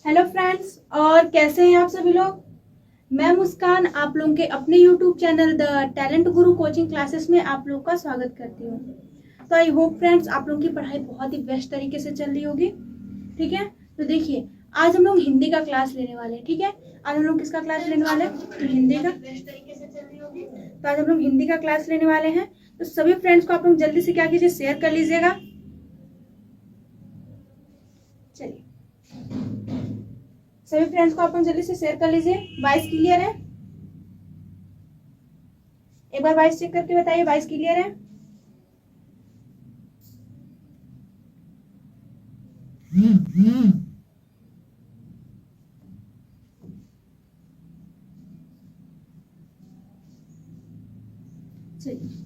Hello friends, और कैसे हैं आप सभी लोग। मैं मुस्कान आप लोगों के अपने YouTube channel the talent Guru coaching classes में आप लोग का स्वागत करती हूँ। तो आई होप फ्रेंड्स आप लोगों की पढ़ाई बहुत ही बेस्ट तरीके से चल रही होगी। ठीक है, तो देखिए आज हम लोग हिंदी का क्लास लेने वाले हैं। ठीक है, आज हम लोग किसका क्लास लेने वाले हैं? तो हिंदी का बेस्ट तरीके से चल रही होगी। तो आज हम लोग हिंदी का क्लास लेने वाले हैं। तो सभी फ्रेंड्स को आप लोग जल्दी से क्या कीजिए, शेयर कर लीजिएगा। चलिए सभी फ्रेंड्स को आप लोग जल्दी से शेयर कर लीजिए। वॉइस क्लियर है? एक बार वॉइस चेक करके बताइए, वॉइस क्लियर है? चलिए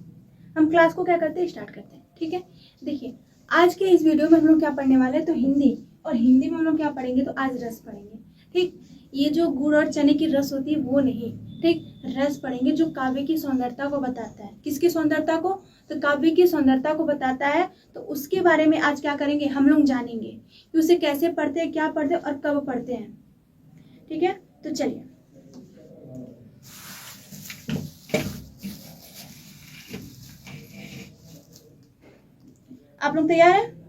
हम क्लास को क्या करते हैं, स्टार्ट करते हैं। ठीक है, देखिए आज के इस वीडियो में हम लोग क्या पढ़ने वाले हैं, तो हिंदी। और हिंदी में हम लोग क्या पढ़ेंगे, तो आज रस पढ़ेंगे। ठीक, ये जो गुड़ और चने की रस होती है वो नहीं, ठीक, रस पढ़ेंगे जो काव्य की सौंदर्यता को बताता है। किसकी सौंदर्यता को? तो काव्य की सौंदर्यता को बताता है। तो उसके बारे में आज क्या करेंगे, हम लोग जानेंगे कि उसे कैसे पढ़ते हैं, क्या पढ़ते हैं और कब पढ़ते हैं। ठीक है, तो चलिए आप लोग तैयार हैं?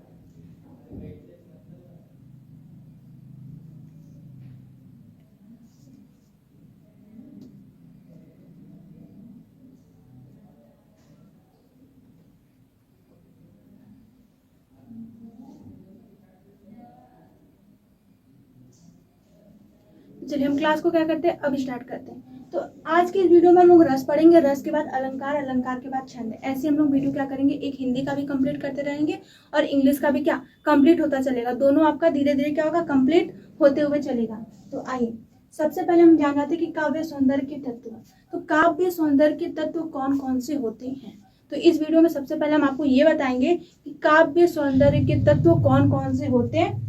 चलिए हम क्लास को क्या करते हैं, अब स्टार्ट करते हैं। तो आज के इस वीडियो में हम लोग रस पढ़ेंगे, रस के बाद अलंकार, अलंकार के बाद छंद। ऐसे हम लोग वीडियो क्या करेंगे, एक हिंदी का भी कंप्लीट करते रहेंगे और इंग्लिश का भी क्या कंप्लीट होता चलेगा। दोनों आपका धीरे धीरे क्या होगा, कंप्लीट होते हुए चलेगा। तो आइए सबसे पहले हम जान जाते हैं कि काव्य सौंदर्य के तत्व। तो काव्य सौंदर्य के तत्व कौन कौन से होते हैं। तो इस वीडियो में सबसे पहले हम आपको ये बताएंगे कि काव्य सौंदर्य के तत्व कौन कौन से होते हैं।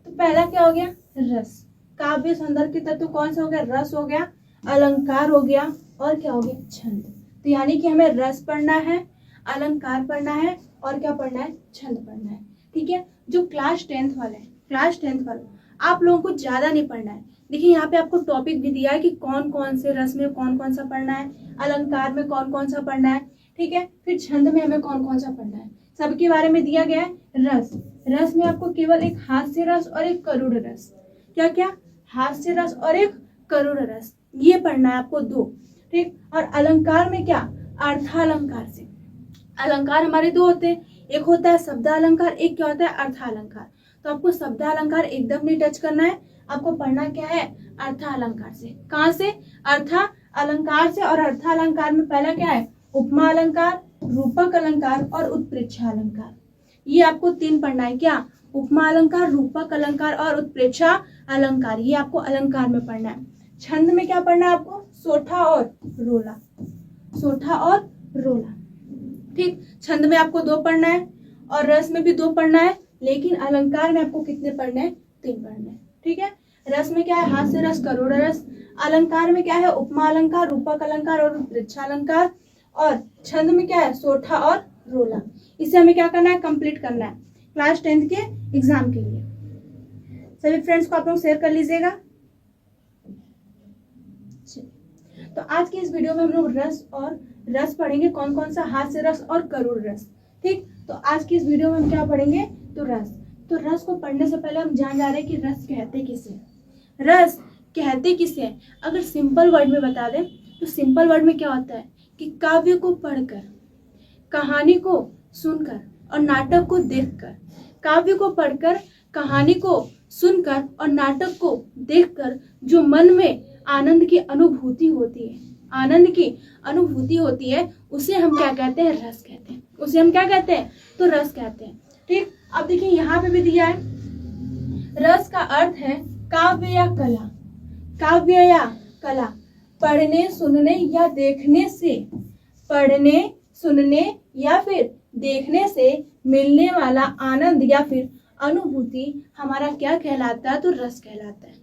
पहला क्या हो गया, रस। काव्य सौंदर्य के तत्व कौन सा हो गया, रस हो गया, अलंकार हो गया और क्या हो गया, छंद। तो यानी कि हमें रस पढ़ना है, अलंकार पढ़ना है और क्या पढ़ना है, छंद पढ़ना है। ठीक है, जो क्लास 10th वाले हैं, क्लास 10th वाले आप लोगों को ज्यादा नहीं पढ़ना है। देखिए यहाँ पे आपको टॉपिक भी दिया है कि कौन कौन से रस में कौन कौन सा पढ़ना है, अलंकार में कौन कौन सा पढ़ना है। ठीक है, फिर छंद में हमें कौन कौन सा पढ़ना है, सबके बारे में दिया गया है। रस, रस में आपको केवल एक हास्य रस और एक करुण रस, क्या क्या, हास्य रस और एक करुण रस, ये पढ़ना है आपको दो। ठीक, और अलंकार में क्या, अर्थालंकार से। अलंकार हमारे दो होते हैं, एक होता है शब्दालंकार, एक क्या होता है, अर्थालंकार। तो आपको शब्दालंकार एकदम नहीं टच करना है, आपको पढ़ना क्या है, अर्थालंकार से। कहाँ से, अर्था अलंकार से। और अर्थालंकार में पहला क्या है, उपमा अलंकार, रूपक अलंकार और उत्प्रेक्षा अलंकार। ये आपको तीन पढ़ना है, क्या, उपमा अलंकार, रूपक अलंकार और उत्प्रेक्षा अलंकार। ये आपको अलंकार में पढ़ना है। छंद में क्या पढ़ना है आपको, सोठा और रोला, सोठा और रोला। ठीक, छंद में आपको दो पढ़ना है और रस में भी दो पढ़ना है, लेकिन अलंकार में आपको कितने पढ़ने हैं, तीन पढ़ने हैं। ठीक है, रस में क्या है, हास्य रस, करुण रस। अलंकार में क्या है, उपमा अलंकार, रूपक अलंकार और उत्प्रेक्षा अलंकार। और छंद में क्या है, सोठा और रोला। इसे हमें क्या करना है, कंप्लीट करना है क्लास 10th के एग्जाम के लिए। सभी फ्रेंड्स को आप लोग शेयर कर लीजिएगा। तो आज के इस वीडियो में हम लोग रस और रस पढ़ेंगे, कौन कौन सा, हास्य रस और करुण रस। ठीक, तो आज की इस वीडियो में हम क्या पढ़ेंगे, तो रस। तो रस को पढ़ने से पहले हम जान जा रहे हैं कि रस कहते किसे, रस कहते किसे। अगर सिंपल वर्ड में बता दें तो सिंपल वर्ड में क्या होता है कि काव्य को पढ़कर, कहानी को सुनकर और नाटक को देखकर, काव्य को पढ़कर, कहानी को सुनकर और नाटक को देखकर जो मन में आनंद की अनुभूति होती है, आनंद की अनुभूति होती है, उसे हम क्या कहते हैं, रस कहते हैं। उसे हम क्या कहते हैं, तो रस कहते हैं। ठीक, अब देखिए यहाँ पे भी दिया है, रस का अर्थ है काव्य या कला, काव्य या कला, पढ़ने सुनने या देखने से, पढ़ने सुनने या फिर देखने से मिलने वाला आनंद या फिर अनुभूति हमारा क्या कहलाता है, तो रस कहलाता है।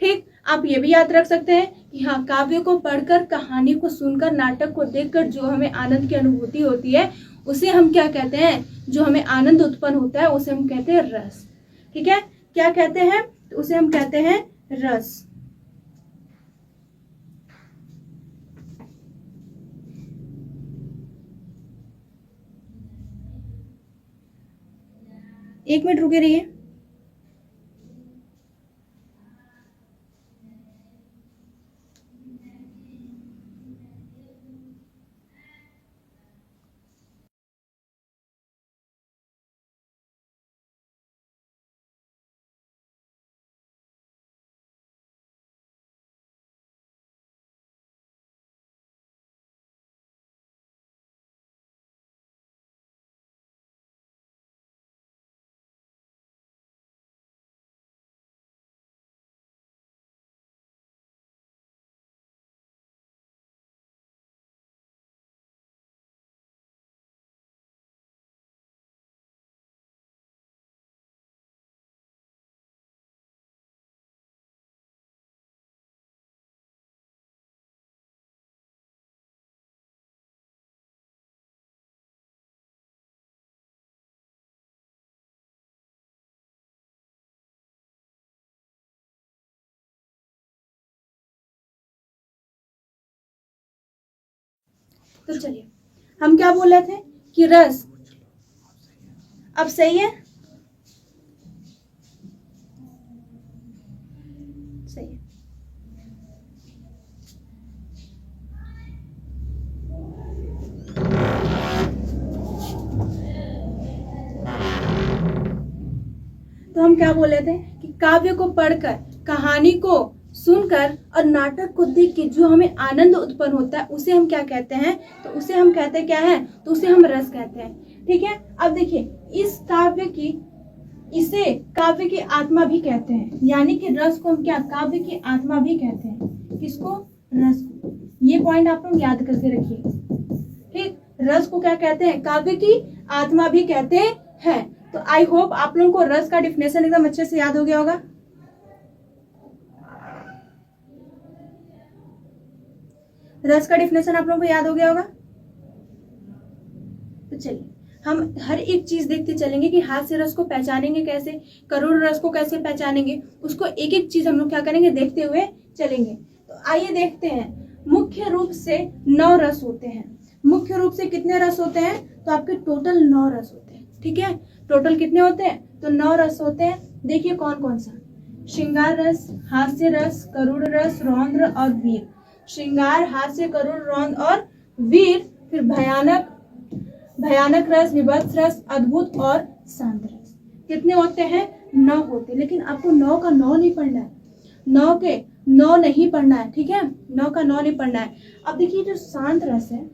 ठीक, आप ये भी याद रख सकते हैं कि हाँ, काव्य को पढ़कर, कहानी को सुनकर, नाटक को देखकर जो हमें आनंद की अनुभूति होती है उसे हम क्या कहते हैं, जो हमें आनंद उत्पन्न होता है उसे हम कहते हैं रस। ठीक है, क्या कहते हैं, तो उसे हम कहते हैं रस। एक मिनट रुके रहिए। तो चलिए, हम क्या बोल रहे थे कि रस, अब सही है, सही है। तो हम क्या बोल रहे थे कि काव्य को पढ़कर, कहानी को सुनकर और नाटक को देख के जो हमें आनंद उत्पन्न होता है उसे हम क्या कहते हैं, तो उसे हम कहते हैं क्या है, तो उसे हम रस कहते हैं। ठीक है, अब देखिए, इसे काव्य की आत्मा भी कहते हैं, यानी कि रस को हम क्या, काव्य की आत्मा भी कहते हैं। किसको, रस को। ये पॉइंट आप लोग याद करके रखिए। ठीक, रस को क्या कहते हैं, काव्य की आत्मा भी कहते हैं। तो आई होप आप लोगों को रस का डिफिनेशन एकदम अच्छे से याद हो गया होगा। रस का डिफिनेशन आप लोगों को याद हो गया होगा। तो चलिए, हम हर एक चीज देखते चलेंगे कि हाथ से रस को पहचानेंगे कैसे, करुण रस को कैसे पहचानेंगे, उसको एक एक चीज हम लोग क्या करेंगे, देखते हुए चलेंगे। तो आइए देखते हैं। मुख्य रूप से 9 रस होते हैं। मुख्य रूप से कितने रस होते हैं, तो आपके टोटल 9 रस होते हैं। ठीक है, टोटल कितने होते हैं, तो 9 रस होते हैं। देखिए कौन कौन सा, श्रृंगार रस, हास्य रस, करुण रस, रौद्र और वीर। श्रृंगार, हास्य, करुण, रौद्र और वीर। फिर भयानक रस, विभत्स रस, अद्भुत और शांत रस। कितने होते हैं, 9 होते हैं। लेकिन आपको 9 का 9 नहीं पढ़ना है, 9 के 9 नहीं पढ़ना है। ठीक है, 9 का 9 नहीं पढ़ना है। अब देखिए, जो शांत रस है,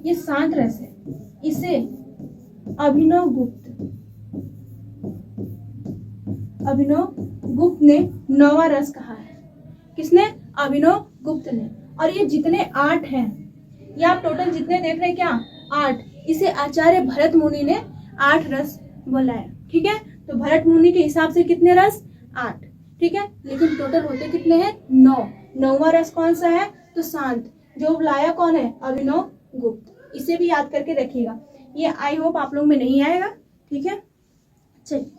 ये शांत रस है, इसे अभिनव गुप्त ने 9वां रस कहा है। किसने, अभिनव गुप्त ने। और ये जितने 8 हैं, ये आप टोटल जितने देख रहे हैं क्या, 8, इसे आचार्य भरत मुनि ने 8 रस बोला है। ठीक है, तो भरत मुनि के हिसाब से कितने रस, 8। ठीक है, लेकिन टोटल होते कितने हैं, 9। 9वां रस कौन सा है, तो शांत, जो लाया कौन है, अभिनव गुप्त। इसे भी याद करके रखिएगा, ये आई होप आप लोग में नहीं आएगा। ठीक है, चलिए,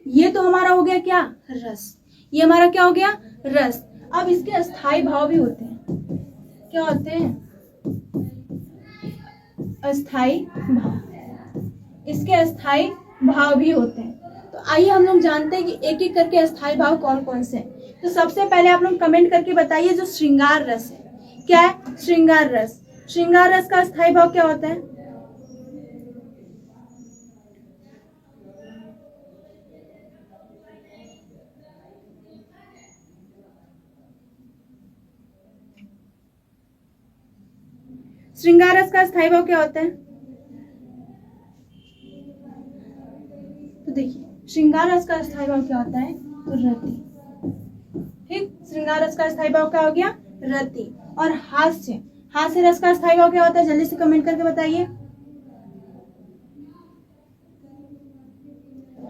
ये तो हमारा हो गया क्या, रस। ये हमारा क्या हो गया, रस। अब इसके अस्थाई भाव भी होते हैं। क्या होते हैं, अस्थाई भाव। इसके अस्थाई भाव भी होते हैं। तो आइए हम लोग जानते हैं कि एक एक करके अस्थाई भाव कौन कौन से हैं। तो सबसे पहले आप लोग कमेंट करके बताइए, जो श्रृंगार रस है, क्या है, श्रृंगार रस। श्रृंगार रस का अस्थाई भाव क्या होता है, श्रृंगार रस का स्थायी भाव क्या होता है, तो देखिए, श्रृंगार रस का स्थायी भाव क्या होता है, तो रति। ठीक, श्रृंगार रस का स्थायी भाव क्या हो गया, रति। और हास्य रस का स्थायी भाव क्या होता है, जल्दी से कमेंट करके बताइए।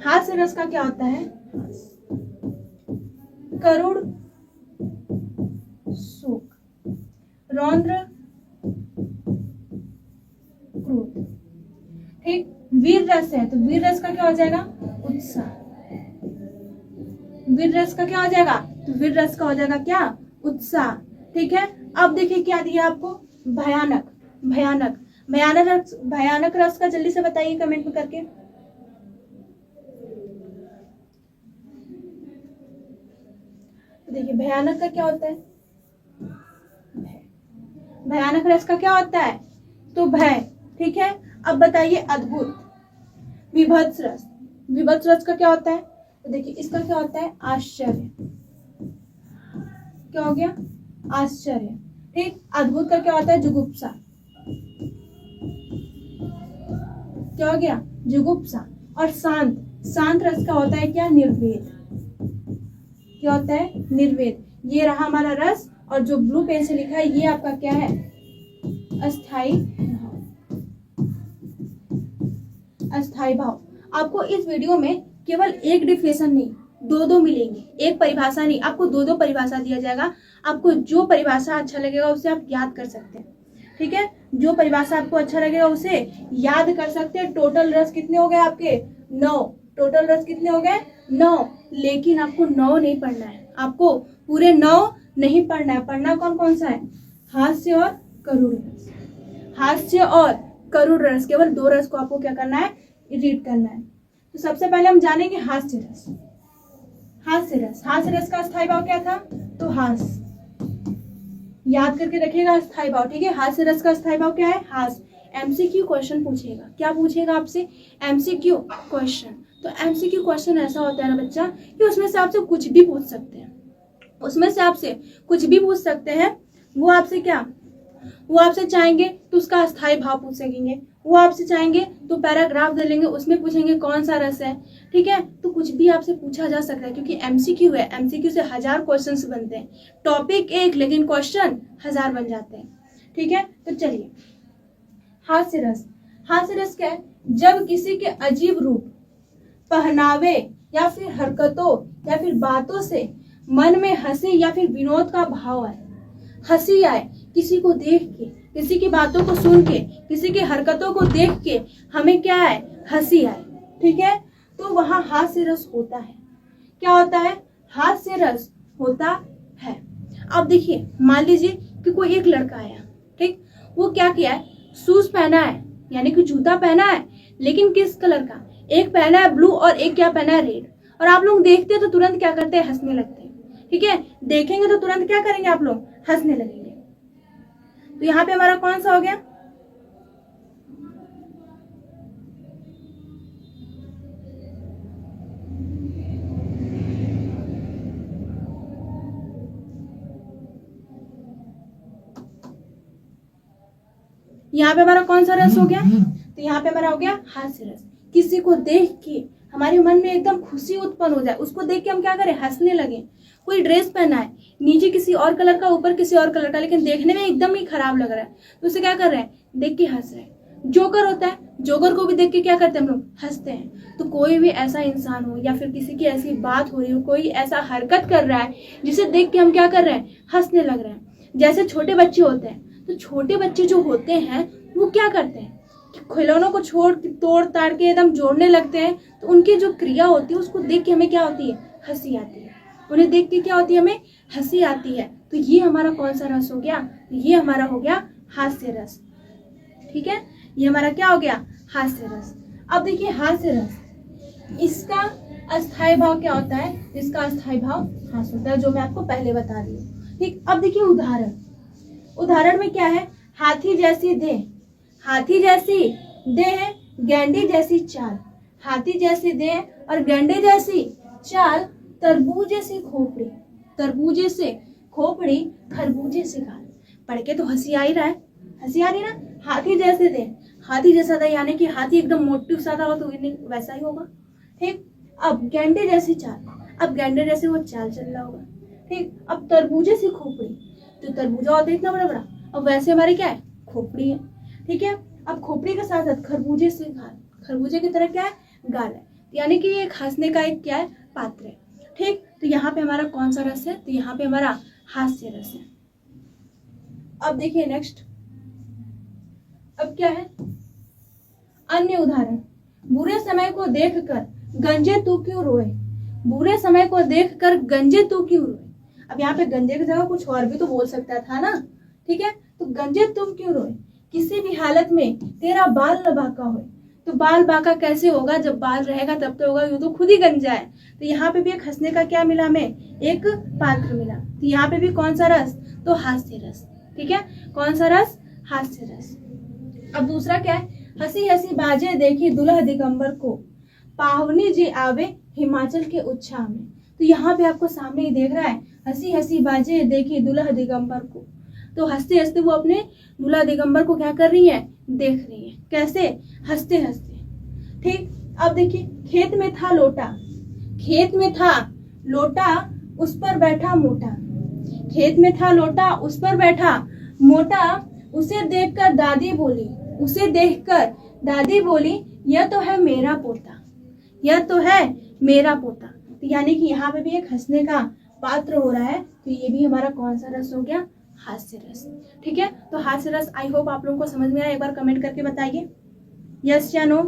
हास्य रस का क्या होता है, करुण शोक, रौद्र क्रोध। ठीक, वीर रस है तो वीर रस का क्या हो जाएगा? उत्साह। वीर रस का क्या हो जाएगा? तो वीर रस का हो जाएगा क्या? उत्साह। ठीक है, अब देखिए क्या दिया आपको? भयानक। भयानक, भयानक रस का जल्दी से बताइए कमेंट में करके। देखिए भयानक का क्या होता है? भयानक रस का क्या होता है? तो भय। ठीक है, अब बताइए अद्भुत। विभत्स रस, विभत्स रस का क्या होता है? तो देखिए इसका क्या होता है? आश्चर्य। क्या हो गया? आश्चर्य। ठीक, अद्भुत का क्या होता है? जुगुप्सा। क्या हो गया? जुगुप्सा। और शांत, शांत रस का होता है क्या? निर्वेद। क्या होता है? निर्वेद। ये रहा हमारा रस, और जो ब्लू पेन से लिखा है ये आपका क्या है? अस्थाई भाव। अस्थाई भाव। आपको इस वीडियो में केवल एक डिफिनेशन नहीं, दो मिलेंगे, एक परिभाषा नहीं, आपको दो परिभाषा दिया जाएगा। आपको जो परिभाषा अच्छा लगेगा उसे आप याद कर सकते हैं। ठीक है, जो परिभाषा आपको अच्छा लगेगा उसे याद कर सकते हैं। टोटल रस कितने हो गए आपके? 9। टोटल रस कितने हो गए? 9। लेकिन आपको 9 नहीं पढ़ना है, आपको पूरे 9 नहीं पढ़ना है। पढ़ना कौन कौन सा है? हास्य और करुण रस। हास्य और करुण रस, केवल 2 रस को आपको क्या करना है? रीड करना है। तो सबसे पहले हम जानेंगे हास्य रस। हास्य रस, हास्य रस का स्थायी भाव क्या था? तो हास। याद करके रखिएगा स्थायी भाव। ठीक है, हास्य रस का स्थायी भाव क्या है? हास। एमसीक्यू क्वेश्चन पूछेगा। क्या पूछेगा आपसे? MCQ question. तो एमसीक्यू क्वेश्चन ऐसा होता है ना बच्चा कि उसमें से आपसे कुछ भी पूछ सकते हैं, उसमें से आपसे कुछ भी पूछ सकते हैं। वो आपसे क्या, वो आपसे चाहेंगे तो उसका अस्थायी भाव पूछ सकेंगे, वो आपसे चाहेंगे तो पैराग्राफ दे लेंगे, उसमें पूछेंगे कौन सा रस है। ठीक है, तो कुछ भी आपसे पूछा जा सकता है क्योंकि एमसीक्यू है। एमसीक्यू से 1000 क्वेश्चंस बनते हैं। टॉपिक एक लेकिन क्वेश्चन 1000 बन जाते हैं। ठीक है, तो चलिए हास्य रस। हास्य रस क्या है? जब किसी के अजीब रूप, पहनावे या फिर हरकतों या फिर बातों से मन में हंसी या फिर विनोद का भाव आए। हंसी आए, किसी को देख के, किसी की बातों को सुन के, किसी की हरकतों को देख के हमें क्या आए? हंसी आए। ठीक है, तो वहां हास्य रस होता है। क्या होता है? हास्य रस होता है। अब देखिए मान लीजिए कि कोई एक लड़का आया, ठीक, वो क्या किया है? शूज पहना है, यानी कि जूता पहना है, लेकिन किस कलर का? एक पहना है ब्लू और एक क्या पहना है? रेड। और आप लोग देखते हैं तो तुरंत क्या करते हैं? हंसने लगते हैं। ठीक है, देखेंगे तो तुरंत क्या करेंगे? आप लोग हंसने लगेंगे। तो यहाँ पे हमारा कौन सा हो गया? यहाँ पे हमारा कौन सा रस हो गया? तो यहाँ पे हमारा हो गया हास्य रस। किसी को देख के हमारे मन में एकदम खुशी उत्पन्न हो जाए, उसको देख के हम क्या करें? हंसने लगे। कोई ड्रेस पहना है, नीचे किसी और कलर का, ऊपर किसी और कलर का, लेकिन देखने में एकदम ही खराब लग रहा है, तो उसे क्या कर रहे हैं? देख के हंस रहे हैं। जोकर होता है, जोकर को भी देख के क्या करते हैं हम लोग? हंसते हैं। तो कोई भी ऐसा इंसान हो या फिर किसी की ऐसी बात हो रही हो, कोई ऐसा हरकत कर रहा है जिसे देख के हम क्या कर रहे हैं? हंसने लग रहे हैं। जैसे छोटे बच्चे होते हैं, तो छोटे बच्चे जो होते हैं वो क्या करते हैं? खिलौनों को छोड़ तोड़ ताड़ के एकदम जोड़ने लगते हैं। तो उनकी जो क्रिया होती है उसको देख के हमें क्या होती है? हंसी आती है। उन्हें देख के क्या होती है? हमें हंसी आती है। तो ये हमारा कौन सा रस हो गया? ये हमारा हो गया हास्य रस। ठीक है, ये हमारा क्या हो गया? हास्य रस। अब देखिए हास्य रस, इसका अस्थायी भाव क्या होता है? इसका अस्थायी भाव हास्य होता है, जो मैं आपको पहले बता दी हूँ। ठीक, अब देखिए उदाहरण। उदाहरण में क्या है? हाथी जैसी देह, हाथी जैसी देह, गैंडे जैसी चाल। हाथी जैसी देह और गैंडे जैसी चाल, तरबूजे से खोपड़ी, तरबूजे से खोपड़ी, खरबूजे से गाल। पढ़ के तो हंसी आ ही रहा है, हंसी आ रही ना? हाथी जैसे देह, हाथी जैसा देह यानी कि हाथी एकदम मोटू सादा हो तो वैसा ही होगा। ठीक, अब गैंडे जैसी चाल, अब गैंडे जैसे वो चाल चल रहा होगा। ठीक, अब तरबूजे से खोपड़ी, जो तरबूजा होता है इतना बड़ा बड़ा, अब वैसे हमारी क्या है? खोपड़ी है। ठीक है, अब खोपड़ी के साथ साथ खरबूजे से गाल, खरबूजे की तरह क्या है? गाल है, यानी कि एक हंसने का एक क्या है? पात्र है। ठीक, तो यहाँ पे हमारा कौन सा रस है? तो यहाँ पे हमारा हास्य रस है। अब देखिए नेक्स्ट, अब क्या है? अन्य उदाहरण, बुरे समय को देखकर गंजे तू क्यों रोए। बुरे समय को देखकर गंजे तू क्यों रोए। अब यहाँ पे गंजे की जगह कुछ और भी तो बोल सकता था ना, ठीक है। तो गंजे तुम क्यों रोए, किसी भी हालत में तेरा बाल न बांका होए। तो बाल बांका कैसे होगा, जब बाल रहेगा तब तो होगा, यूं तो खुद ही गंजा है। तो यहाँ पे भी एक हंसने का क्या मिला हमें? एक पात्र मिला। तो यहाँ पे भी कौन सा रस? तो हास्य रस, ठीक है। कौन सा रस? हास्य रस। अब दूसरा क्या है? हंसी हंसी बाजे देखी दुल्हा दिगंबर को, पावनी जी आवे हिमाचल के उत्साह में। तो यहाँ पे आपको सामने ही देख रहा है, हंसी हंसी बाजे देखी दुल्हा दिगंबर को। तो हंसते हंसते वो अपने दूल्हा दिगंबर को क्या कर रही है? देख रही है। कैसे? हंसते हंसते, ठीक। अब देखिए, खेत में था लोटा, खेत में था लोटा, उस पर बैठा मोटा। खेत में था लोटा, उस पर बैठा मोटा, उसे देखकर दादी बोली, उसे देखकर दादी बोली, यह तो है मेरा पोता, यह तो है मेरा पोता। तो यानी कि यहाँ पे भी एक हंसने का पात्र हो रहा है। तो ये भी हमारा कौन सा रस हो गया? हास्य रस, ठीक है। तो हास्य रस आई होप आप लोगों को समझ में आया। एक बार कमेंट करके बताइए यस या नो।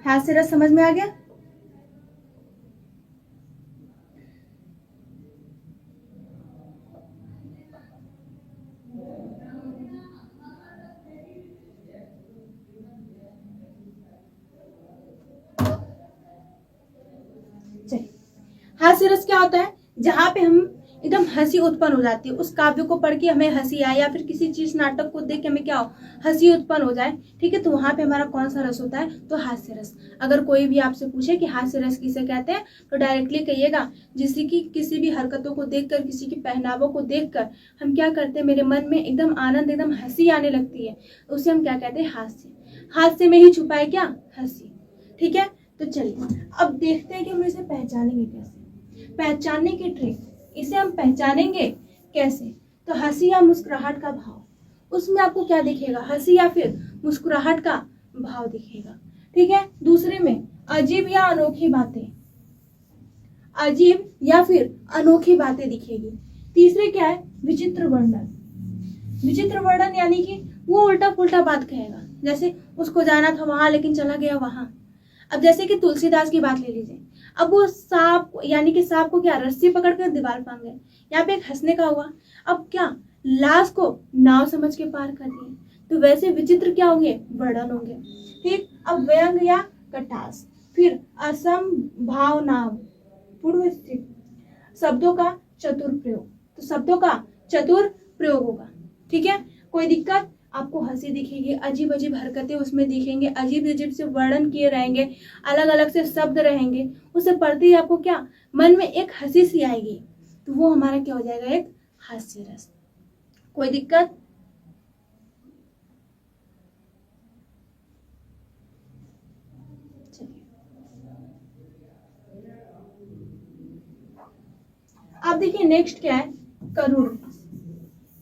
हास्य रस समझ में आ गया? हास्य रस क्या होता है? जहां पे हम एकदम हंसी उत्पन्न हो जाती है, उस काव्य को पढ़ के हमें हंसी आए, या फिर किसी चीज नाटक को देख के हमें क्या हो? हंसी उत्पन्न हो जाए, ठीक है। तो वहां पे हमारा कौन सा रस होता है? तो हास्य रस। अगर कोई भी आपसे पूछे कि हास्य रस किसे कहते हैं, तो डायरेक्टली कहिएगा, जिसकी की किसी भी हरकतों को देखकर, किसी की पहनावों को देखकर हम क्या करते हैं, मेरे मन में एकदम आनंद, एकदम हंसी आने लगती है, उसे हम क्या कहते हैं? हास्य। हास्य में ही छुपा है क्या? हंसी, ठीक है। तो चलिए अब देखते हैं कि हम इसे पहचानेंगे कैसे। पहचानने की ट्रिक, इसे हम पहचानेंगे कैसे? तो हंसी या मुस्कुराहट का भाव, उसमें आपको क्या दिखेगा? हंसी या फिर मुस्कुराहट का भाव दिखेगा, ठीक है। दूसरे में अजीब या अनोखी बातें, अजीब या फिर अनोखी बातें दिखेगी। तीसरे क्या है? विचित्र वर्णन। विचित्र वर्णन यानी कि वो उल्टा पुल्टा बात कहेगा, जैसे उसको जाना था वहां लेकिन चला गया वहां। अब जैसे कि तुलसीदास की बात ले लीजिए, अब वो सांप, यानी कि सांप को क्या रस्सी पकड़कर दीवार पांग गए, यहाँ पे एक हंसने का हुआ। अब क्या लाश को नाव समझ के पार कर दिए। तो वैसे विचित्र क्या होंगे? वर्णन होंगे, ठीक। अब व्यंग या कटास, फिर असंभावनाव, पूर्व स्थित, शब्दों का चतुर प्रयोग। तो शब्दों का चतुर प्रयोग होगा, ठीक है। कोई दिक्कत? आपको हंसी दिखेगी, अजीब अजीब हरकतें उसमें दिखेंगे, अजीब अजीब से वर्णन किए रहेंगे, अलग अलग से शब्द रहेंगे, उसे पढ़ते ही आपको क्या मन में एक हंसी सी आएगी। तो वो हमारा क्या हो जाएगा? एक हास्य रस। कोई दिक्कत? चलिए अब देखिए नेक्स्ट क्या है? करुण रस।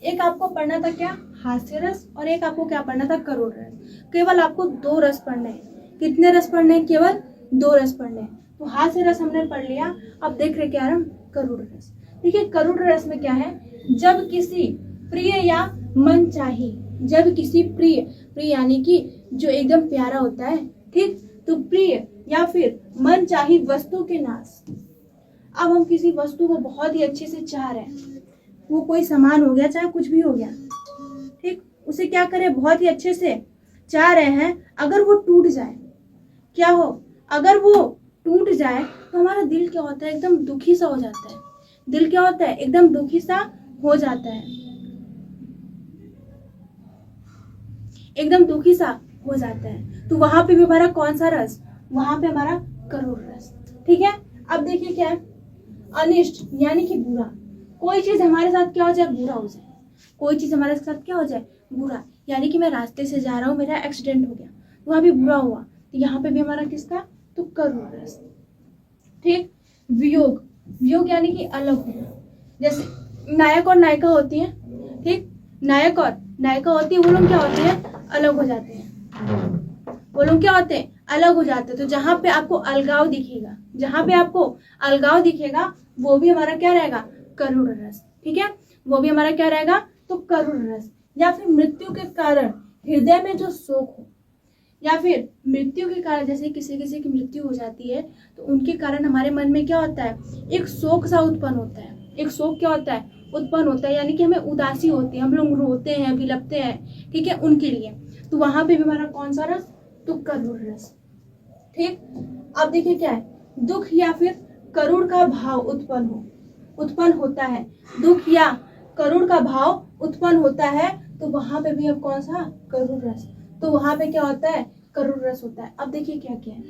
एक आपको पढ़ना था क्या? हास्य रस, और एक आपको क्या पढ़ना था? करुण रस। केवल आपको 2 रस पढ़ने हैं। कितने रस पढ़ने हैं? केवल 2 रस पढ़ने हैं। तो हास्य रस हमने पढ़ लिया। अब देख रहे क्या हम? करुण रस। देखिए करुण रस में क्या है? जब किसी प्रिय या मन चाही, जब किसी प्रिय, प्रिय यानी कि जो एकदम प्यारा होता है, ठीक। तो प्रिय या फिर मन चाही वस्तु के नाश। अब हम किसी वस्तु को बहुत ही अच्छे से चाह रहे हैं, वो कोई सामान हो गया, चाहे कुछ भी हो गया, ठीक। उसे क्या करें? बहुत ही अच्छे से चाह रहे हैं। अगर वो टूट जाए, क्या हो? अगर वो टूट जाए तो हमारा दिल क्या होता है? एकदम दुखी सा हो जाता है। दिल क्या होता है? एकदम दुखी सा हो जाता है, एकदम दुखी सा हो जाता है। तो वहां पे भी हमारा कौन सा रस? वहां पे हमारा करुण रस, ठीक है। अब देखिए क्या है? अनिष्ट यानी कि बुरा। कोई चीज हमारे साथ क्या हो जाए? बुरा हो जाए। कोई चीज हमारे साथ क्या हो जाए? बुरा। यानी कि मैं रास्ते से जा रहा हूँ, मेरा एक्सीडेंट हो गया, वहां भी बुरा हुआ। तो यहाँ पे भी हमारा किसका? तो करुण रस, ठीक। वियोग, वियोग यानी कि अलग होना। जैसे नायक और नायिका होती है, ठीक। नायक और नायिका होती है, वो लोग क्या होते हैं? अलग हो जाते हैं। वो लोग क्या होते हैं? अलग हो जाते हैं। तो जहां पे आपको अलगाव दिखेगा, जहां पे आपको अलगाव दिखेगा वो भी हमारा क्या रहेगा, करुण रस। ठीक है, वो भी हमारा क्या रहेगा, तो करुण रस। या फिर मृत्यु के कारण हृदय में जो शोक हो, या फिर मृत्यु के कारण, जैसे किसी किसी की मृत्यु हो जाती है तो उनके कारण हमारे मन में क्या होता है, एक शोक सा उत्पन्न होता है। एक शोक क्या होता है, उत्पन्न होता है, यानी कि हमें उदासी होती है, हम लोग रोते हैं, विलपते हैं। ठीक है, उनके लिए। तो वहां पे भी हमारा कौन सा रस, तो करुण रस। ठीक, अब देखिए क्या है, दुख या फिर करुण का भाव उत्पन्न होता है। दुख या करुण का भाव उत्पन्न होता है, तो वहां पे भी अब कौन सा, करुण रस। तो वहां पे क्या होता है, करुण रस होता है। अब देखिए क्या क्या है,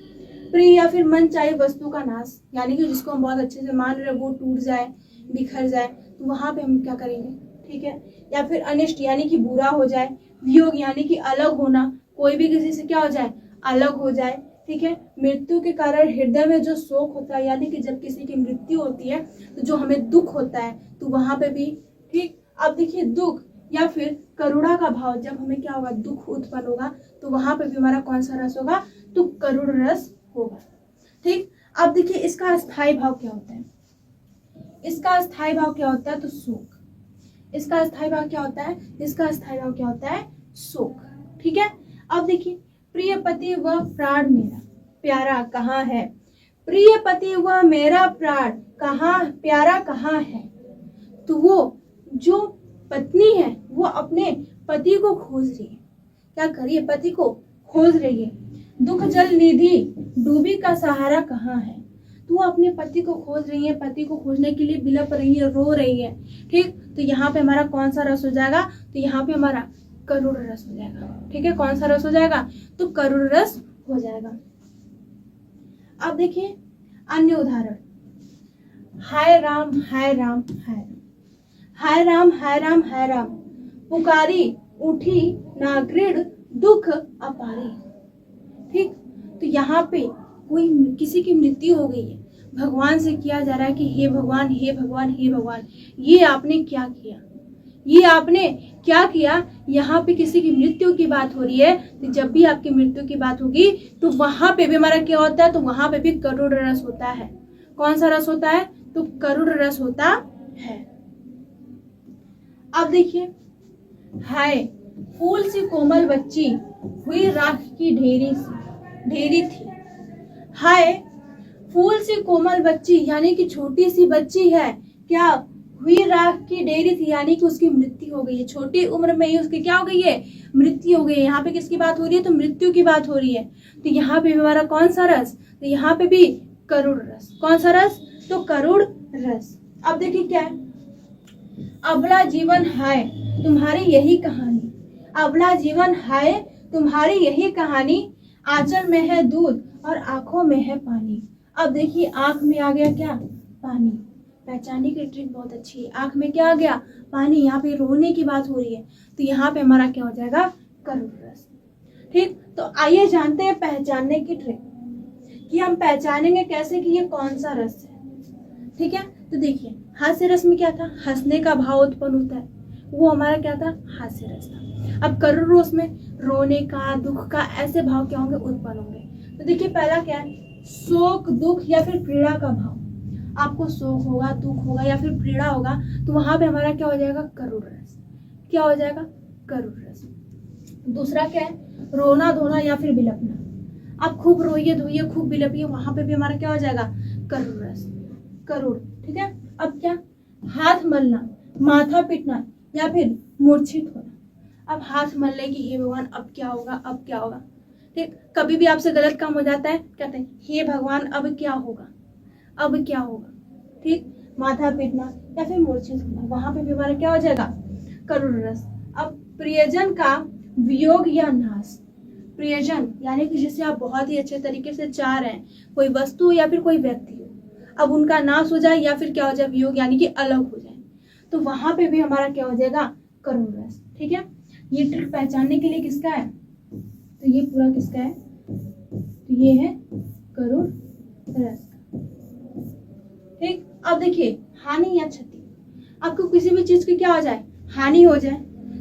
प्रिय या फिर मन चाहे वस्तु का नाश, यानी कि जिसको हम बहुत अच्छे से मान रहे वो टूट जाए, बिखर जाए, तो वहां पे हम क्या करेंगे। ठीक है, या फिर अनिष्ट यानी कि बुरा हो जाए, वियोग यानी कि अलग होना, कोई भी किसी से क्या हो जाए, अलग हो जाए। ठीक है, मृत्यु के कारण हृदय में जो शोक होता है, यानी कि जब किसी की मृत्यु होती है तो जो हमें दुख होता है, तो वहां पे भी। ठीक, अब देखिए दुख या फिर करुणा का भाव, जब हमें क्या होगा, दुख उत्पन्न होगा, तो वहां पे भी हमारा कौन सा रस होगा, तो करुण रस होगा। ठीक, अब देखिए इसका स्थायी भाव क्या होता है, इसका स्थायी भाव क्या होता है, तो शोक। इसका स्थायी भाव क्या होता है, इसका स्थायी भाव क्या होता है, शोक। ठीक है, अब देखिए, प्रिय पति व प्राण मेरा प्यारा कहाँ है, प्रिय पति व मेरा प्राण कहाँ प्यारा कहाँ है। तो वो जो पत्नी है वो अपने पति को खोज रही है, क्या कर रही है, पति को खोज रही है। दुख जल निधि डूबी का सहारा कहाँ है, तो वो अपने पति को खोज रही है, पति को खोजने के लिए बिलप रही है, रो रही है। ठीक, तो यहाँ पे हमारा कौन सा रस हो जाएगा, तो यहाँ पे हमारा करुण रस हो जाएगा। ठीक है, कौन सा रस हो जाएगा, तो करुण रस हो जाएगा। अब देखिए अन्य उदाहरण, हाय राम हाय राम हाय राम, हाय राम हाय राम हाय राम, पुकारी उठी नागृण दुख अपारी। ठीक, तो यहाँ पे कोई किसी की मृत्यु हो गई है, भगवान से किया जा रहा है कि हे भगवान हे भगवान हे भगवान, ये आपने क्या किया, ये आपने क्या किया। यहाँ पे किसी की मृत्यु की बात हो रही है, तो जब भी आपकी मृत्यु की बात होगी तो वहां पे भी हमारा क्या होता है, तो वहां पे भी करुण रस होता है। कौन सा रस होता है, तो करुण रस होता है। अब देखिए, हाय फूल सी कोमल बच्ची हुई राख की ढेरी थी, हाय फूल सी कोमल बच्ची यानी कि छोटी सी बच्ची है, क्या हुई राख की ढेरी थी, यानी कि उसकी मृत्यु हो गई है, छोटी उम्र में ही उसकी क्या हो गई है, मृत्यु हो गई है। यहाँ पे किसकी बात हो रही है, तो मृत्यु की बात हो रही है। तो यहाँ पे हमारा कौन सा रस, तो यहाँ पे भी करुण रस। कौन सा रस, तो करुण रस। अब देखिए क्या है, अबला जीवन हाय तुम्हारी यही कहानी, अबला जीवन हाय तुम्हारी यही कहानी, आंचल में है दूध और आंखों में है पानी। अब देखिए आंख में आ गया क्या, पानी। पहचानने की ट्रिक बहुत अच्छी है, आंख में क्या आ गया, पानी। यहाँ पे रोने की बात हो रही है, तो यहाँ पे हमारा क्या हो जाएगा, करुण रस। ठीक, तो आइए जानते हैं पहचानने की ट्रिक, कि हम पहचानेंगे कैसे कि ये कौन सा रस है। ठीक है, तो देखिए हास्य रस में क्या था, हंसने का भाव उत्पन्न होता है, वो हमारा क्या था, हास्य रस था। अब करुण रस में रोने का, दुख का, ऐसे भाव क्या होंगे, उत्पन्न होंगे। तो देखिए पहला क्या है, शोक दुख या फिर पीड़ा का भाव। आपको शोक होगा, दुख होगा या फिर पीड़ा होगा, तो वहां पे हमारा क्या हो जाएगा, करुण रस। क्या हो जाएगा, करुण रस। दूसरा क्या है, रोना धोना या फिर बिलपना। आप खूब रोइए धोइए, खूब बिलपिए, वहां पे भी हमारा क्या हो जाएगा, करुण रस, करुण। ठीक है, अब क्या, हाथ मलना, माथा पीटना या फिर मूर्छित होना। अब हाथ मलने की, हे भगवान अब क्या होगा, अब क्या होगा। ठीक, कभी भी आपसे गलत काम हो जाता है, कहते हैं हे भगवान अब क्या होगा, अब क्या होगा। ठीक, माथा पीटना या फिर मूर्छित होना, वहां पे भी हमारा क्या हो जाएगा, करुण रस। अब प्रियजन का वियोग या नाश, प्रियजन यानी कि जिसे आप बहुत ही अच्छे तरीके से चाह रहे हैं, कोई वस्तु या फिर कोई व्यक्ति हो, अब उनका नाश हो जाए या फिर क्या हो जाए, वियोग यानी कि अलग हो जाए, तो वहां पे भी हमारा क्या हो जाएगा, करुण रस। ठीक है, ये ट्रिक पहचानने के लिए किसका है, तो ये पूरा किसका है, तो ये है करुण रस। ठीक, अब देखिए हानि या क्षति, आपको किसी भी चीज की क्या हो जाए, हानि हो जाए,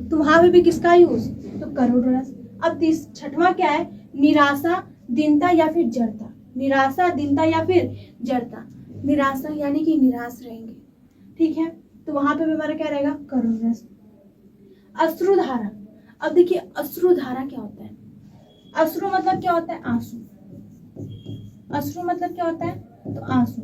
तो वहां पे भी किसका यूज, तो करुण रस। अब छठवां क्या है, निराशा दीनता या फिर जड़ता, निराशा, दीनता या फिर जड़ता। निराशा यानी कि निराश रहेंगे, ठीक है, तो वहां पे भी हमारा क्या रहेगा, करुण रस। अश्रुधारा, अब देखिए अश्रुधारा क्या होता है, अश्रु मतलब क्या होता है, आंसू, अश्रु मतलब क्या होता है, तो आंसू,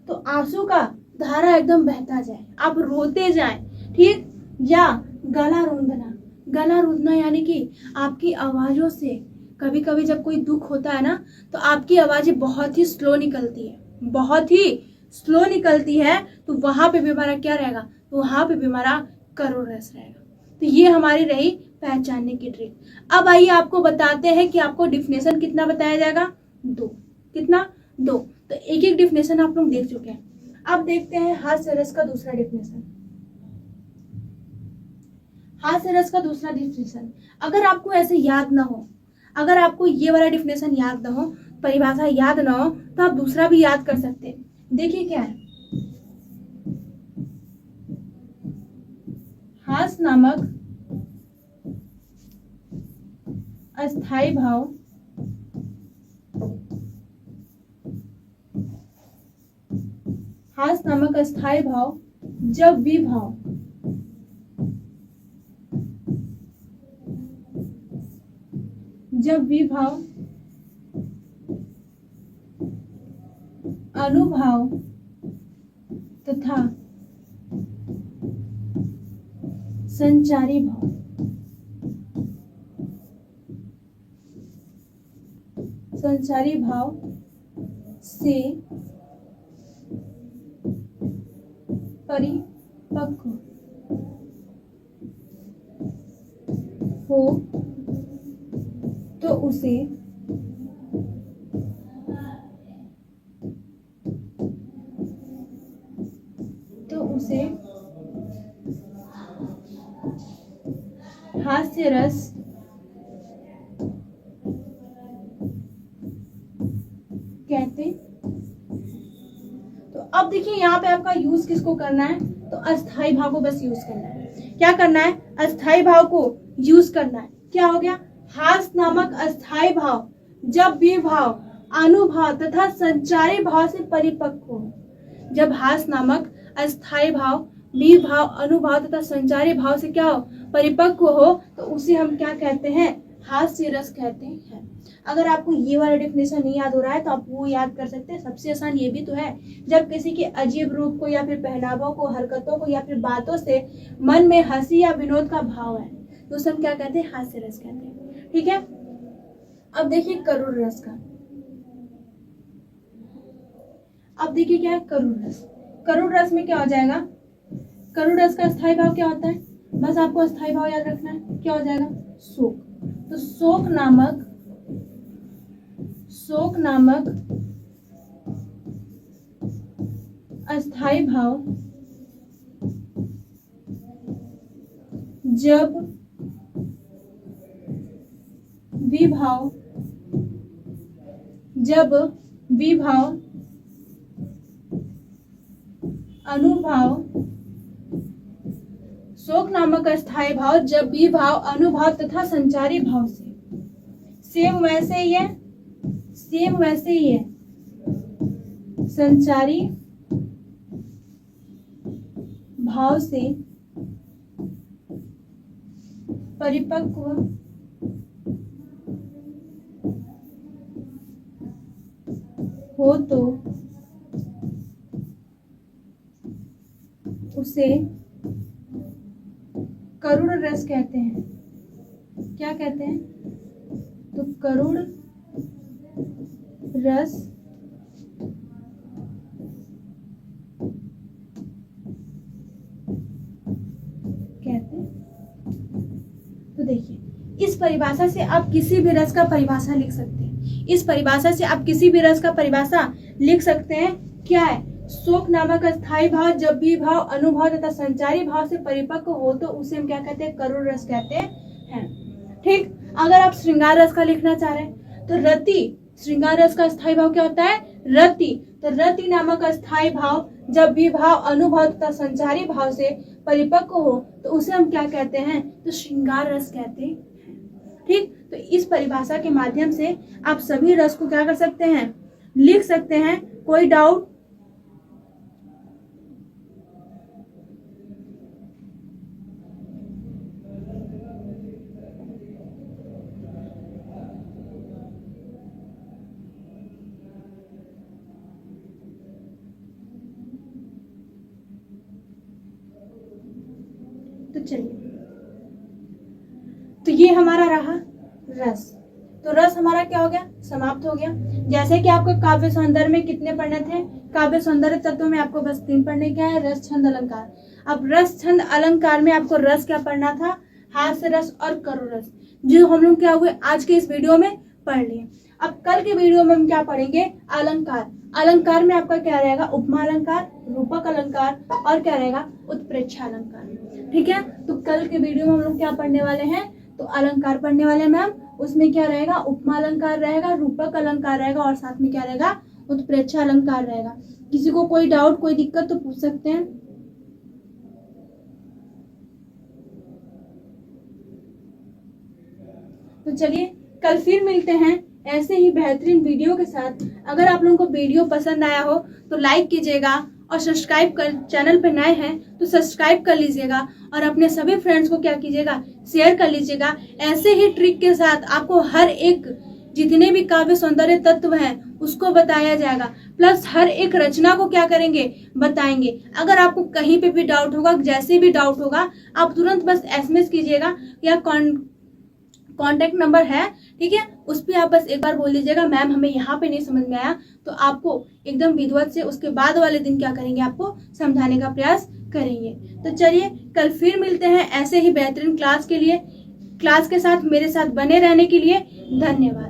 तो आंसू का धारा एकदम बहता जाए, आप रोते जाएं, ठीक, या गला रूंधना, गला रूंधना यानी कि आपकी आवाजों से, कभी कभी जब कोई दुख होता है ना तो आपकी आवाजें बहुत ही स्लो निकलती है, बहुत ही स्लो निकलती है, तो वहां पे भी हमारा क्या रहेगा, तो वहां पे भी हमारा करुण रस रहेगा। तो ये हमारी रही पहचानने की ट्रिक। अब आइए आपको बताते हैं कि आपको डिफिनेशन कितना बताया जाएगा, 2, कितना, 2, तो एक एक डिफिनेशन आप लोग देख चुके हैं। अब देखते हैं हास्य रस का दूसरा डिफिनेशन। हास्य रस का दूसरा डिफिनेशन, अगर आपको ऐसे याद ना हो, अगर आपको ये वाला डिफिनेशन याद ना हो, परिभाषा याद ना हो, तो आप दूसरा भी याद कर सकते हैं। देखिए क्या है, हास्य नामक अस्थाई भाव हास्य नामक अस्थाई भाव जब विभाव अनुभाव तथा संचारी भाव से परिपक्व हो तो उसे हास्य रस कहते। तो अब देखिए यहाँ पे आपका यूज किसको करना है, तो अस्थाई भाव को बस यूज करना है। क्या करना है, अस्थाई भाव को यूज करना है। क्या हो गया, हास्य नामक अस्थाई भाव जब विभाव, अनुभाव तथा संचारी भाव से परिपक्व हो। जब हास्य नामक अस्थाई भाव विभाव, अनुभाव तथा संचारी भाव से क्या हो, परिपक्व हो, तो उसे हम क्या कहते हैं, हास्य रस कहते हैं। अगर आपको ये वाला डेफिनेशन नहीं याद हो रहा है तो आप वो याद कर सकते हैं। सबसे आसान ये भी तो है, जब किसी के अजीब रूप को या फिर पहनावों को, हरकतों को या फिर बातों से मन में हंसी या विनोद का भाव है तो उसे हम क्या कहते हैं, हास्य रस कहते हैं, ठीक है। अब देखिए करुण रस का, अब देखिए क्या है करुण रस। करुण रस में क्या हो जाएगा, करुण रस का अस्थाई भाव क्या होता है, बस आपको अस्थाई भाव याद रखना है, क्या हो जाएगा, शोक। तो शोक नामक अस्थाई भाव जब विभाव अनुभाव, शोक नामक अस्थाई भाव जब विभाव, अनुभाव तथा संचारी भाव से, सेम वैसे ही है, संचारी भाव से परिपक्व हो तो उसे करुण रस कहते हैं। क्या कहते हैं, तो करुण रस कहते हैं। तो देखिए इस परिभाषा से आप किसी भी रस का परिभाषा लिख सकते हैं। इस परिभाषा से आप किसी भी रस का परिभाषा लिख सकते हैं। क्या है, शोक नामक अस्थाई भाव जब भी भाव, अनुभव तथा संचारी भाव से परिपक्व हो तो उसे हम क्या कहते हैं, करुण रस कहते हैं, ठीक। अगर आप श्रृंगार रस का लिखना चाह रहे हैं तो रति, श्रृंगार रस का अस्थाई भाव क्या होता है, रति। तो रति नामक अस्थाई भाव जब भी भाव, अनुभव तथा संचारी भाव से परिपक्व हो तो उसे हम क्या कहते हैं, तो श्रृंगार रस कहते हैं, ठीक, तो इस परिभाषा के माध्यम से आप सभी रस को क्या कर सकते हैं, लिख सकते हैं। कोई डाउट? तो चलिए, तो ये हमारा रहा रस। तो रस हमारा क्या हो गया, समाप्त हो गया। जैसे कि आपको काव्य सौंदर्य में कितने पढ़ने थे, काव्य सौंदर्य तत्व में आपको बस 3 पढ़ने क्या है, रस, छंद, अलंकार। अब रस, छंद, अलंकार में आपको रस क्या पढ़ना था, हास्य रस और करुण रस, जो हम लोग क्या हुए आज के इस वीडियो में पढ़ लिए। अब कल के वीडियो में हम क्या पढ़ेंगे, अलंकार। अलंकार में आपका क्या रहेगा, उपमा अलंकार, रूपक अलंकार और क्या रहेगा, उत्प्रेक्षा अलंकार। ठीक है, तो कल के वीडियो में हम लोग क्या पढ़ने वाले हैं, तो अलंकार पढ़ने वाले हैं मैम। उसमें क्या रहेगा, उपमा अलंकार रहेगा, रूपक अलंकार रहेगा और साथ में क्या रहेगा, उत्प्रेक्षा अलंकार रहेगा। किसी को कोई डाउट, कोई दिक्कत तो पूछ सकते हैं। तो चलिए कल फिर मिलते हैं ऐसे ही बेहतरीन वीडियो के साथ। अगर आप लोगों को वीडियो पसंद आया हो तो लाइक कीजिएगा और सब्सक्राइब कर, चैनल पे नए हैं तो सब्सक्राइब कर लीजिएगा और अपने सभी फ्रेंड्स को क्या कीजिएगा, शेयर कर लीजिएगा। ऐसे ही ट्रिक के साथ आपको हर एक जितने भी काव्य सौंदर्य तत्व हैं उसको बताया जाएगा, प्लस हर एक रचना को क्या करेंगे, बताएंगे। अगर आपको कहीं पे भी डाउट होगा, जैसे भी डाउट होगा, आप तुरंत बस SMS कीजिएगा या कॉन्टेक्ट नंबर है, ठीक है, उस पर आप बस एक बार बोल दीजिएगा मैम हमें यहाँ पे नहीं समझ में आया, तो आपको एकदम विधिवत से उसके बाद वाले दिन क्या करेंगे, आपको समझाने का प्रयास करेंगे। तो चलिए कल फिर मिलते हैं ऐसे ही बेहतरीन क्लास के लिए। क्लास के साथ मेरे साथ बने रहने के लिए धन्यवाद।